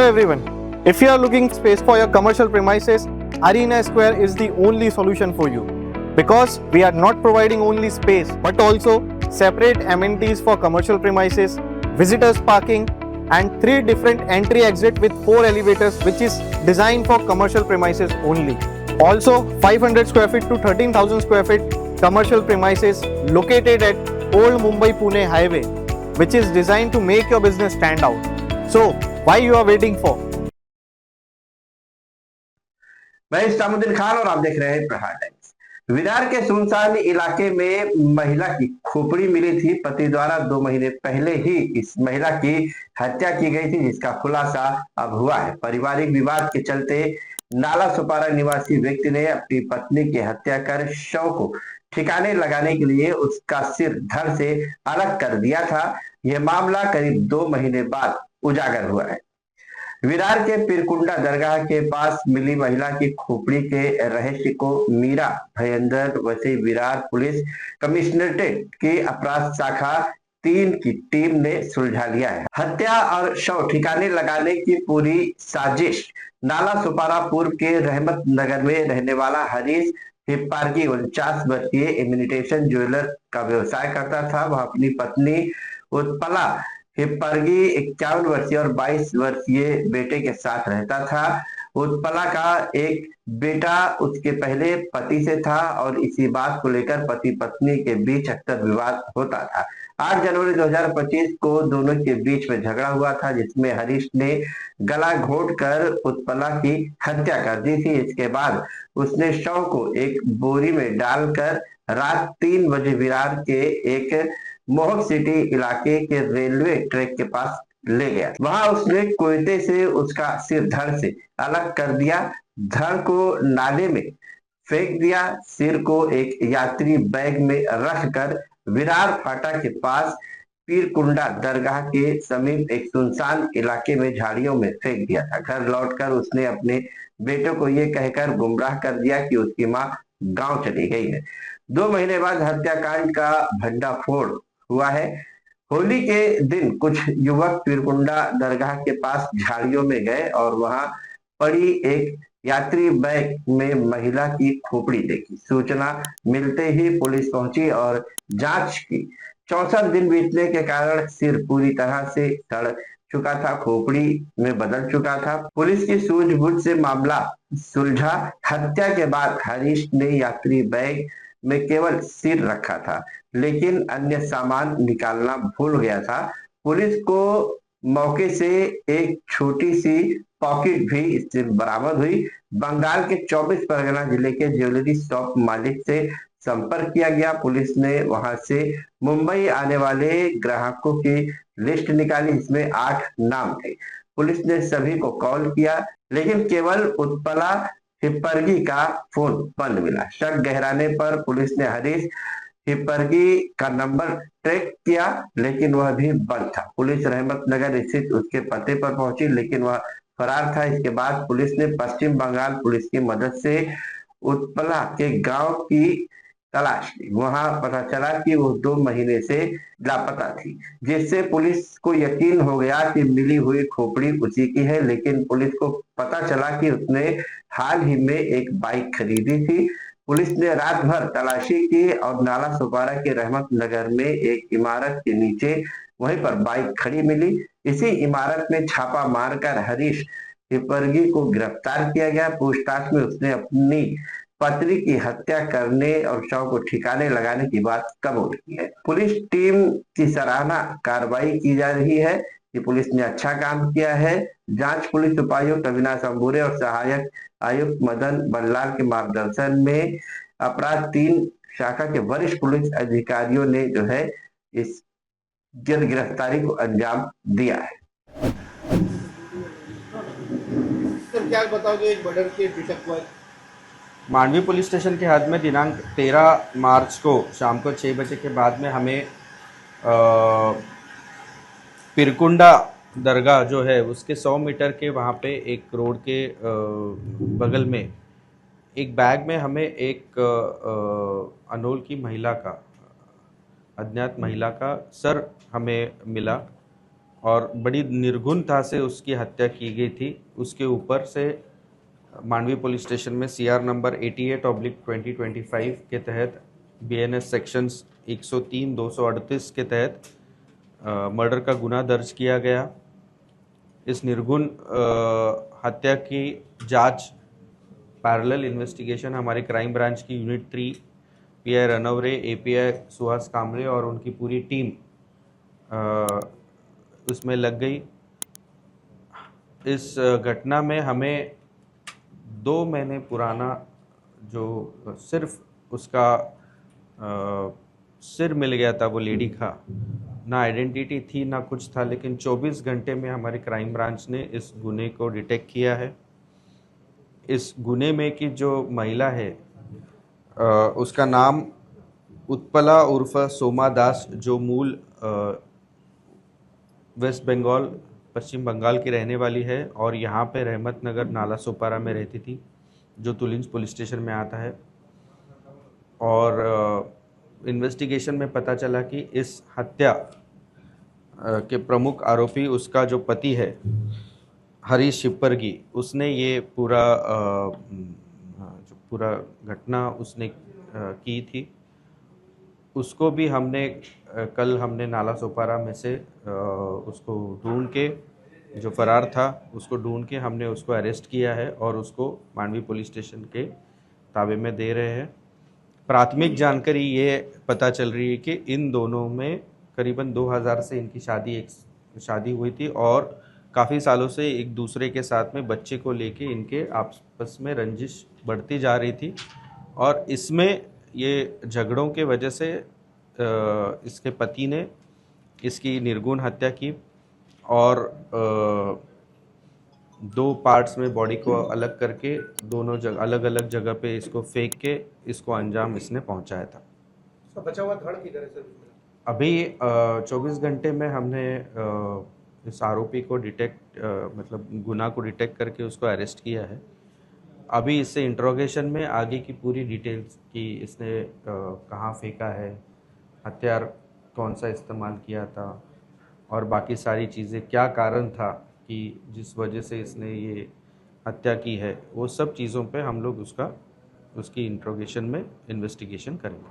Hello everyone. If you are looking space for your commercial premises, Arena Square is the only solution for you. Because we are not providing only space but also separate amenities for commercial premises, visitors parking and 3 different entry exit with 4 elevators which is designed for commercial premises only. Also 500 square feet to 13,000 square feet commercial premises located at Old Mumbai Pune Highway which is designed to make your business stand out. So why you are waiting for? मैं इस्लामुद्दीन खान और आप देख रहे हैं प्रहार times. Virar के सुनसान इलाके में महिला की खोपड़ी मिली थी। पति द्वारा 2 महीने पहले ही इस महिला की हत्या की गई थी, जिसका खुलासा अब हुआ है। पारिवारिक विवाद के चलते नाला सुपारा निवासी व्यक्ति ने अपनी पत्नी की हत्या कर शव को ठिकाने लगाने के लिए उसका सिर धड़ से अलग कर दिया था। यह मामला करीब 2 महीने बाद उजागर हुआ है। विरार के पीरकुंडा दरगाह के पास मिली महिला की खोपड़ी के रहस्य को मीरा भयंदर वसी विरार पुलिस कमिश्नरेट की अपराध शाखा 3 की टीम ने सुलझा लिया है। हत्या और शव ठिकाने लगाने की पूरी साजिश नाला सुपारा पूर्व के रहमत नगर में रहने वाला हरीश हिप्पारकी 49 वर्षीय इमिटेशन ज्वेलर का व्यवसाय करता था। वह अपनी पत्नी उत्पला हिप्परगी 51 वर्षीय और 22 वर्षीय बेटे के साथ रहता था। उत्पला का एक बेटा उसके पहले पति से था और इसी बात को लेकर पति पत्नी के बीच अक्सर विवाद होता था। 8 जनवरी 2025 को दोनों के बीच में झगड़ा हुआ था, जिसमें हरीश ने गला घोंटकर उत्पला की हत्या कर दी थी। इसके बाद उसने शव को एक बोरी में डालकर रात 3 बजे विरार के एक मोहक सिटी इलाके के रेलवे ट्रैक के पास ले गया। वहां उसने कोयते से उसका सिर धड़ से अलग कर दिया, धड़ को नाले में फेंक दिया। सिर को एक यात्री बैग में रखकर विरार फाटा के पास पीरकुंडा दरगाह के समीप एक सुनसान इलाके में झाड़ियों में फेंक दिया था। घर लौटकर उसने अपने बेटे को ये कहकर गुमराह कर दिया कि उसकी मां गांव चली गई है। 2 महीने बाद हत्याकांड का भंडाफोड़ हुआ है। होली के दिन कुछ युवक पीरकुंडा दरगाह के पास झाड़ियों में गए और वहां पड़ी एक यात्री बैग में महिला की खोपड़ी देखी। सूचना मिलते ही पुलिस पहुंची और जांच की। 64 दिन बीतने के कारण सिर पूरी तरह से सड़ चुका था, खोपड़ी में बदल चुका था। पुलिस की सूझबूझ से मामला सुलझा। हत्या के बाद हरीश ने यात्री बैग में केवल सिर रखा था, लेकिन अन्य सामान निकालना भूल गया था। पुलिस को मौके से एक छोटी सी पॉकेट भी इससे बरामद हुई। बंगाल के 24 परगना जिले के ज्वेलरी शॉप मालिक से संपर्क किया गया। पुलिस ने वहां से मुंबई आने वाले ग्राहकों की लिस्ट निकाली, जिसमें 8 नाम थे। पुलिस ने सभी को कॉल किया, लेकिन केवल उत्पला हिप्परगी का फोन बंद मिला। शक गहराने पर पुलिस ने हरीश हिप्परगी का नंबर ट्रैक किया, लेकिन वह भी बंद था। पुलिस रहमत नगर स्थित उसके पते पर पहुंची, लेकिन वह फरार था। इसके बाद पुलिस ने पश्चिम बंगाल पुलिस की मदद से उत्पला के गांव की तलाश की। वहां पता चला कि वो 2 महीने से लापता थी, जिससे पुलिस को यकीन हो गया कि मिली हुई खोपड़ी उसी की है। लेकिन पुलिस को पता चला कि उसने हाल ही में एक बाइक खरीदी थी। पुलिस ने रात भर तलाशी की और नाला सुपारा के रहमत नगर में एक इमारत के नीचे वहीं पर बाइक खड़ी मिली। इसी इमारत में छापा मारकर हरीश हिप्परगी को गिरफ्तार किया गया। पूछताछ में उसने अपनी पत्नी की हत्या करने और शव को ठिकाने लगाने की बात कबूल की है। पुलिस टीम की सराहना कार्रवाई की जा रही है कि पुलिस ने अच्छा काम किया है। जांच पुलिस उपायुक्त अविनाश अंबुरे और सहायक आयुक्त मदन बल्लाल के मार्गदर्शन में अपराध 3 शाखा के वरिष्ठ पुलिस अधिकारियों ने जो है इस गिरफ्तारी को अंजाम दिया है। सर क्या बताओगे एक मर्डर के डिटेक्ट हुआ? मांडवी पुलिस स्टेशन के हद में दिनांक 13 मार्च को शाम को 6 बजे के बाद में हमें पीरकुंडा दरगाह जो है उसके 100 मीटर के वहाँ पे एक रोड के बगल में एक बैग में हमें एक अनोल की महिला का अज्ञात महिला का सर हमें मिला और बड़ी निर्गुणता से उसकी हत्या की गई थी। उसके ऊपर से मांडवी पुलिस स्टेशन में सीआर नंबर 88/2025 के तहत बीएनएस सेक्शंस 103, 238 के तहत मर्डर का गुना दर्ज किया गया। इस निर्गुण हत्या की जांच पैरेलल इन्वेस्टिगेशन हमारे क्राइम ब्रांच की unit 3 PI Ranware, API Suhas Kamre और उनकी पूरी टीम उसमें लग गई। इस घटना में हमें 2 महीने पुराना जो सिर्फ उसका सिर मिल गया था वो लेडी का, ना आइडेंटिटी थी ना कुछ था, लेकिन 24 घंटे में हमारी क्राइम ब्रांच ने इस गुने को डिटेक्ट किया है। इस गुने में की जो महिला है उसका नाम उत्पला उर्फ सोमा दास, जो मूल वेस्ट बंगाल, पश्चिम बंगाल की रहने वाली है और यहाँ पे रहमत नगर नाला सोपारा में रहती थी, जो तुलिंज पुलिस स्टेशन में आता है। और इन्वेस्टिगेशन में पता चला कि इस हत्या के प्रमुख आरोपी उसका जो पति है हरीश शिप्परगी, उसने ये जो पूरा घटना उसने की थी। उसको भी हमने कल नाला सोपारा में से उसको ढूंढ के, जो फरार था उसको ढूंढ के हमने उसको अरेस्ट किया है और उसको मांडवी पुलिस स्टेशन के ताबे में दे रहे हैं। प्राथमिक जानकारी ये पता चल रही है कि इन दोनों में करीबन 2000 से इनकी शादी हुई थी और काफ़ी सालों से एक दूसरे के साथ में बच्चे को लेके इनके आपस में रंजिश बढ़ती जा रही थी और इसमें ये झगड़ों के वजह से इसके पति ने इसकी निर्गुण हत्या की और 2 पार्ट्स में बॉडी को अलग करके दोनों जगह अलग अलग जगह पे इसको फेंक के इसको अंजाम इसने पहुंचाया था। तो बचा हुआ धड़ किधर है सर? अभी 24 घंटे में हमने इस आरोपी को मतलब गुनाह को डिटेक्ट करके उसको अरेस्ट किया है। अभी इससे इंट्रोगेशन में आगे की पूरी डिटेल्स कि इसने कहाँ फेंका है, हथियार कौन सा इस्तेमाल किया था और बाकी सारी चीज़ें, क्या कारण था कि जिस वजह से इसने ये हत्या की है, वो सब चीज़ों पे हम लोग उसकी इंट्रोगेशन में इन्वेस्टिगेशन करेंगे।